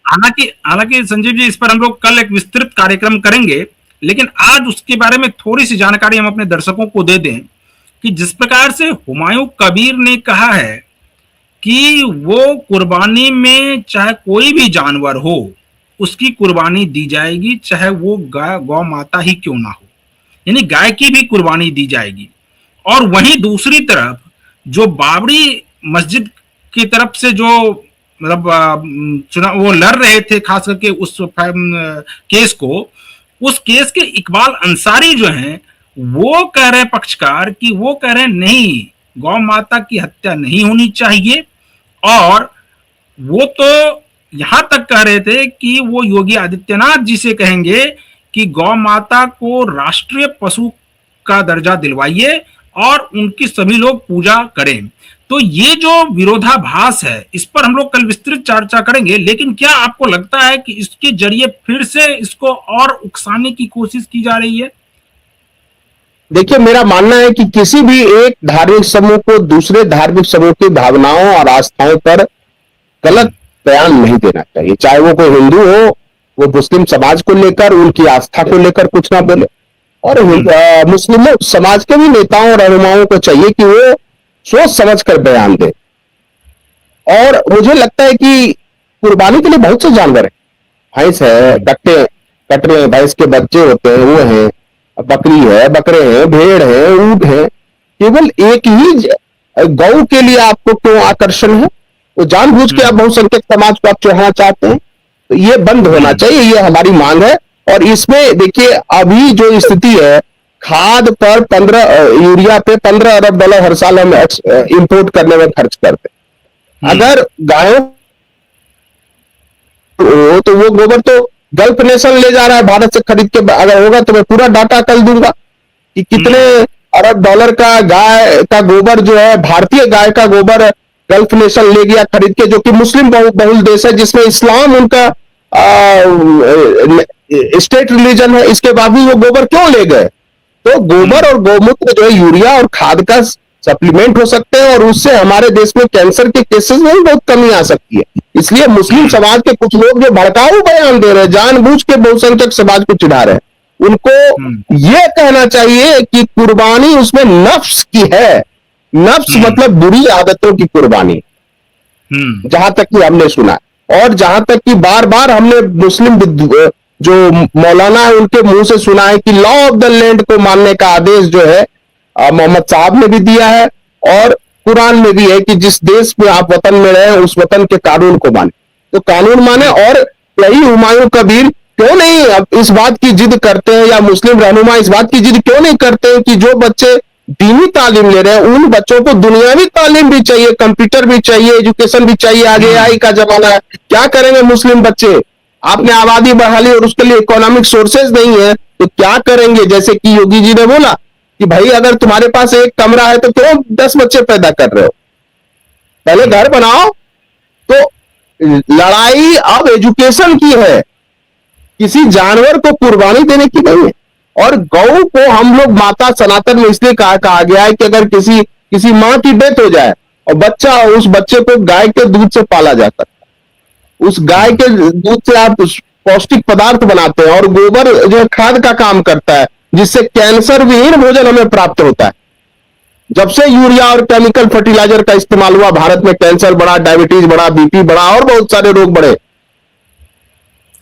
हालांकि हालांकि संजीव जी, इस पर हम लोग कल एक विस्तृत कार्यक्रम करेंगे, लेकिन आज उसके बारे में थोड़ी सी जानकारी हम अपने दर्शकों को दे दें कि जिस प्रकार से हुमायूं कबीर ने कहा है कि वो कुर्बानी में चाहे कोई भी जानवर हो, उसकी कुर्बानी दी जाएगी, चाहे वो गाय गौ माता ही क्यों ना हो, यानी गाय की भी कुर्बानी दी जाएगी। और वहीं दूसरी तरफ जो बाबरी मस्जिद की तरफ से जो मतलब चुनाव वो लड़ रहे थे, खास करके उस केस को, उस केस के इकबाल अंसारी जो हैं, वो कह रहे पक्षकार कि वो कह रहे नहीं, गौ माता की हत्या नहीं होनी चाहिए। और वो तो यहां तक कह रहे थे कि वो योगी आदित्यनाथ जी से कहेंगे कि गौ माता को राष्ट्रीय पशु का दर्जा दिलवाइए और उनकी सभी लोग पूजा करें। तो ये जो विरोधाभास है, इस पर हम लोग कल विस्तृत चर्चा करेंगे, लेकिन क्या आपको लगता है कि इसके जरिए फिर से इसको और उकसाने की कोशिश की जा रही है? देखिए, मेरा मानना है कि किसी भी एक धार्मिक समूह को दूसरे धार्मिक समूह की भावनाओं और आस्थाओं पर गलत बयान नहीं देना चाहिए। चाहे वो कोई हिंदू हो, वो मुस्लिम समाज को लेकर, उनकी आस्था को लेकर कुछ ना बोले। और मुस्लिम समाज के भी नेताओं और रहनुमाओं को चाहिए कि वो सोच समझ कर बयान दे। और मुझे लगता है कि कुर्बानी के लिए बहुत से जानवर है, भैंस है, कट्टे कट रहे हैं, भैंस के बच्चे होते हैं, वो हैं, बकरी है, बकरे हैं, भेड़ है, ऊंट है। केवल एक ही गौ के लिए आपको क्यों आकर्षण है? वो जानबूझ के आप बहुसंख्यक समाज को आप चढ़ाना चाहते हैं, तो ये बंद होना चाहिए, ये हमारी मांग है। और इसमें देखिए, अभी जो स्थिति है, खाद पर 15 यूरिया पे 15 अरब डॉलर हर साल हम इंपोर्ट करने में खर्च करते हैं। अगर गायों तो वो गोबर तो गल्फ नेशन ले जा रहा है भारत से खरीद के। अगर होगा तो मैं पूरा डाटा कल दूंगा कि कितने अरब डॉलर का गाय का गोबर जो है, भारतीय गाय का गोबर गल्फ नेशन ले गया खरीद के, जो कि मुस्लिम बहुल देश है, जिसमें इस्लाम उनका स्टेट रिलीजन है। इसके बाद भी वो गोबर क्यों ले गए? तो गोबर और गौमूत्र जो है यूरिया और खाद का सप्लीमेंट हो सकते हैं, और उससे हमारे देश में कैंसर के केसेस में भी बहुत कमी आ सकती है। इसलिए मुस्लिम समाज के कुछ लोग जो भड़काऊ बयान दे रहे हैं, जानबूझ के बहुसंख्यक समाज को चिढ़ा रहे हैं, उनको यह कहना चाहिए कि कुर्बानी उसमें नफ्स की है। नफ्स मतलब बुरी आदतों की कुर्बानी, जहां तक कि हमने सुना। और जहां तक कि बार बार हमने मुस्लिम जो मौलाना है उनके मुंह से सुना है कि लॉ ऑफ द लैंड को मानने का आदेश जो है मोहम्मद साहब ने भी दिया है, और कुरान में भी है कि जिस देश में आप वतन में रहे उस वतन के कानून को माने। तो कानून माने। और यही हुमायूं कबीर क्यों नहीं अब इस बात की जिद करते हैं, या मुस्लिम रहनुमा इस बात की जिद क्यों नहीं करते हैं कि जो बच्चे दीनी तालीम ले रहे हैं उन बच्चों को दुनियावी तालीम भी चाहिए, कंप्यूटर भी चाहिए, एजुकेशन भी चाहिए। आगे AI का जमाना है, क्या करेंगे मुस्लिम बच्चे? आपने आबादी बढ़ा ली और उसके लिए इकोनॉमिक सोर्सेज नहीं है, तो क्या करेंगे? जैसे कि योगी जी ने बोला कि भाई अगर तुम्हारे पास एक कमरा है तो क्यों 10 बच्चे पैदा कर रहे हो? पहले घर बनाओ। तो लड़ाई अब एजुकेशन की है, किसी जानवर को कुर्बानी देने की नहीं है। और गौ को हम लोग माता सनातन में इसलिए कहा गया है कि अगर किसी मां की डेथ हो जाए और बच्चा, उस बच्चे को गाय के दूध से पाला जा सकता है। उस गाय के दूध से आप पौष्टिक पदार्थ बनाते हैं, और गोबर जो खाद का काम करता है, जिससे कैंसर विहीन भोजन हमें प्राप्त होता है। जब से यूरिया और केमिकल फर्टिलाइजर का इस्तेमाल हुआ, भारत में कैंसर बढ़ा, डायबिटीज बढ़ा, BP बढ़ा, और बहुत सारे रोग बढ़े।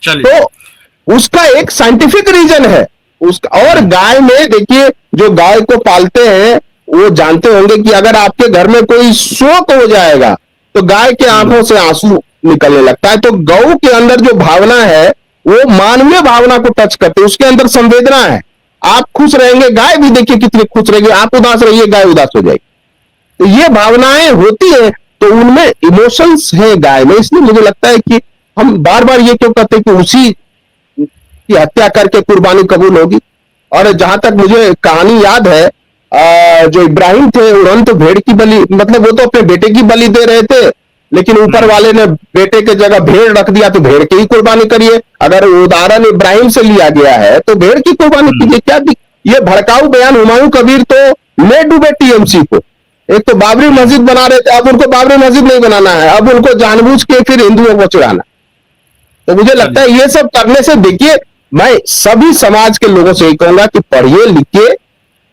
तो उसका एक साइंटिफिक रीजन है उसका। और गाय में देखिए, जो गाय को पालते हैं वो जानते होंगे कि अगर आपके घर में कोई शोक हो जाएगा तो गाय के आंखों से आंसू निकलने लगता है। तो गौ के अंदर जो भावना है वो मानवीय भावना को टच करती है, उसके अंदर संवेदना है। आप खुश रहेंगे, गाय भी देखिए कितनी खुश रहेगी। आप उदास रहिए, गाय उदास हो जाएगी। तो ये भावनाएं होती है, तो उनमें इमोशंस है गाय में। इसलिए मुझे लगता है कि हम बार बार ये क्यों कहते हैं कि उसी की हत्या करके कुर्बानी कबूल होगी। और जहां तक मुझे कहानी याद है, जो इब्राहिम थे उन्होंने तो भेड़ की बलि, मतलब वो तो अपने बेटे की बलि दे रहे थे, लेकिन ऊपर वाले ने बेटे के जगह भेड़ रख दिया, तो भेड़ की ही कुर्बानी करिए। अगर उदाहरण इब्राहिम से लिया गया है तो भेड़ की कुर्बानी कीजिए। क्या ये भड़काऊ बयान हुमायूं कबीर तो ले डूबे TMC को। एक तो बाबरी मस्जिद बना रहे थे, अब उनको बाबरी मस्जिद नहीं बनाना है, अब उनको जानबूझ के फिर हिंदुओं को चढ़ाना। तो मुझे लगता है ये सब करने से, देखिए मैं सभी समाज के लोगों से यही कहूंगा कि पढ़िए लिखिए,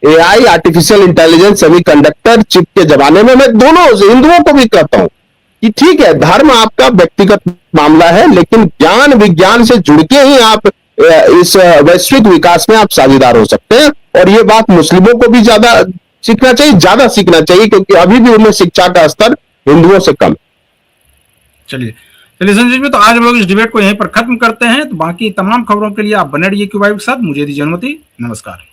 AI, artificial intelligence, semiconductor, chip के जमाने में, मैं दोनों हिंदुओं को भी कहता हूं कि ठीक है धर्म आपका व्यक्तिगत मामला है, लेकिन ज्ञान विज्ञान से जुड़ के ही आप इस वैश्विक विकास में आप साझेदार हो सकते हैं। और ये बात मुस्लिमों को भी ज्यादा सीखना चाहिए, ज्यादा सीखना चाहिए, क्योंकि अभी भी उनमें शिक्षा का स्तर हिंदुओं से कम। चलिए चलिए संजीव जी, तो आज हम लोग इस डिबेट को यहीं पर खत्म करते हैं। तो बाकी तमाम खबरों के लिए आप बने रहिए क्यू वाइब के साथ। मुझे दीजिए अनुमति, नमस्कार।